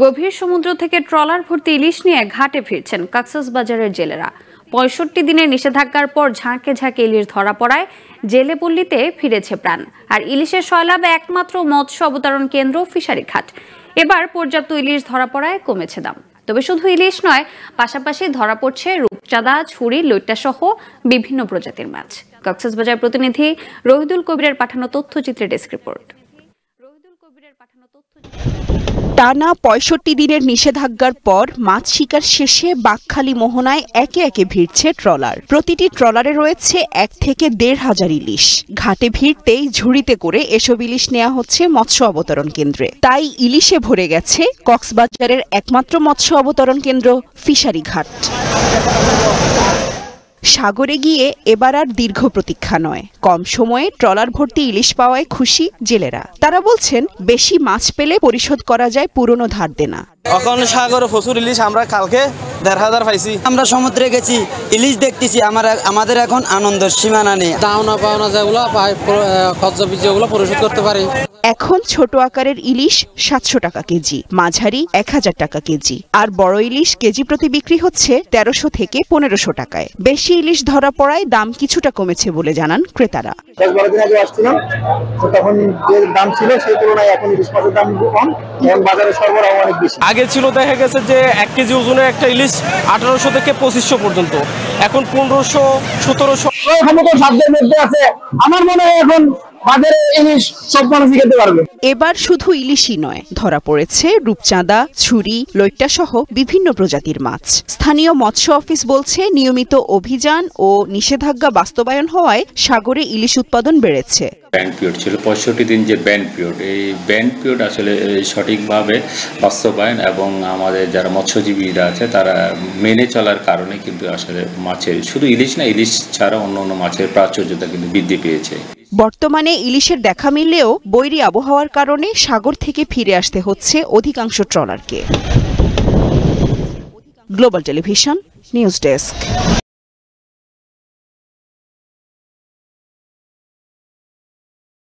গভীর সমুদ্র থেকে ট্রলার ভর্তি ইলিশ নিয়ে ঘাটে ফিরছেন কক্সবাজারের জেলেরা। ৬৫ দিনের নিষেধাজ্ঞার পর ঝাঁকে ঝাঁকে ইলিশ ধরা পড়ায় জেলে পল্লীতে ফিরেছে প্রাণ। আর ইলিশের সয়লাবে একমাত্র মৎস্য অবতরণ কেন্দ্র ফিশারি ঘাট। এবার পর্যাপ্ত ইলিশ ধরা পড়ায় কমেছে দাম। তবে শুধু ইলিশ নয়, পাশাপাশি ধরা পড়ছে রূপচাঁদা, ছুরি, লইট্টা সহ বিভিন্ন প্রজাতির মাছ। কক্সবাজার প্রতিনিধি রহিদুল কবিরের পাঠানো তথ্যচিত্রের ডেস্ক রিপোর্ট। টানা ৬৫ দিনের নিষেধাজ্ঞার পর মাছ শিকার শেষে বাকখালী মোহনায় একে একে ভিড়ছে ট্রলার। প্রতিটি ট্রলারে রয়েছে ১ থেকে ১,৫০০ ইলিশ। ঘাটে ভিড়তেই ঝুড়িতে করে এসব ইলিশ নেওয়া হচ্ছে মৎস্য অবতরণ কেন্দ্রে। তাই ইলিশে ভরে গেছে কক্সবাজারের একমাত্র মৎস্য অবতরণ কেন্দ্র ফিশারি ঘাট। সাগরে গিয়ে এবার আর দীর্ঘ প্রতীক্ষা নয়, কম সময়ে ট্রলার ভর্তি ইলিশ পাওয়ায় খুশি জেলেরা। তারা বলছেন, বেশি মাছ পেলে পরিশোধ করা যায় পুরনো ধার দেনা। এখন সাগরে প্রচুর ইলিশ, আমরা কালকে ১,৫০০ পাইছি। আমরা সমুদ্রে গেছি, ইলিশ দেখতেছি, আমাদের এখন আনন্দের সীমানা নেই। দাওনা পাওনা যেগুলো খরচা যেগুলো পরিশোধ করতে পারি। এখন ছোট আকারের ইলিশ ৭০০ টাকা কেজি, মাঝারি ১,০০০ টাকা কেজি, আর বড় ইলিশ কেজি প্রতি বিক্রি হচ্ছে ১৩০০ থেকে ১৫০০ টাকায়। বেশি ইলিশ ধরা পড়ায় দাম কিছুটা কমেছে বলে জানান ক্রেতারা। ১০-১২ দিন আগে আসছিলাম, তখন যে দাম ছিল সেই তুলনায় এখন ইলিশ মাছের দাম কম, এবং বাজারে সরবরাহ অনেক বেশি। আগে ছিল দেখা গেছে যে ১ কেজি ওজনের একটা ইলিশ ১৮০০ থেকে ২৫০০ পর্যন্ত, এখন ১৫০০, ১৭০০। সাধ্যের মধ্যে আছে। আমার মনে হয় এখন বাজারে ইলিশ সব মানুষই খেতে পারবে। এবার শুধু ইলিশই নয়, ধরা পড়েছে রূপচাঁদা, ছুরি, লইট্টা সহ বিভিন্ন প্রজাতির মাছ। স্থানীয় মৎস্য অফিস বলছে, নিয়মিত অভিযান ও নিষেধাজ্ঞা বাস্তবায়ন হওয়ায় সাগরে ইলিশ উৎপাদন বেড়েছে। ব্যান পিরিয়ড ছিল ৬৫ দিন, যে ব্যান পিরিয়ড, এই ব্যান পিরিয়ড আসলে সঠিকভাবে বাস্তবায়ন এবং আমাদের যারা মৎস্যজীবীরা আছে তারা মেনে চলার কারণে কিন্তু আসলে মাছের, শুধু ইলিশ না, ইলিশ ছাড়া অন্য মাছের প্রাচুর্যতা কিন্তু বৃদ্ধি পেয়েছে। বর্তমানে ইলিশের দেখা মিললেও বৈরী আবহাওয়ার কারণে সাগর থেকে ফিরে আসতে হচ্ছে অধিকাংশ ট্রলারকে। Global television news desk.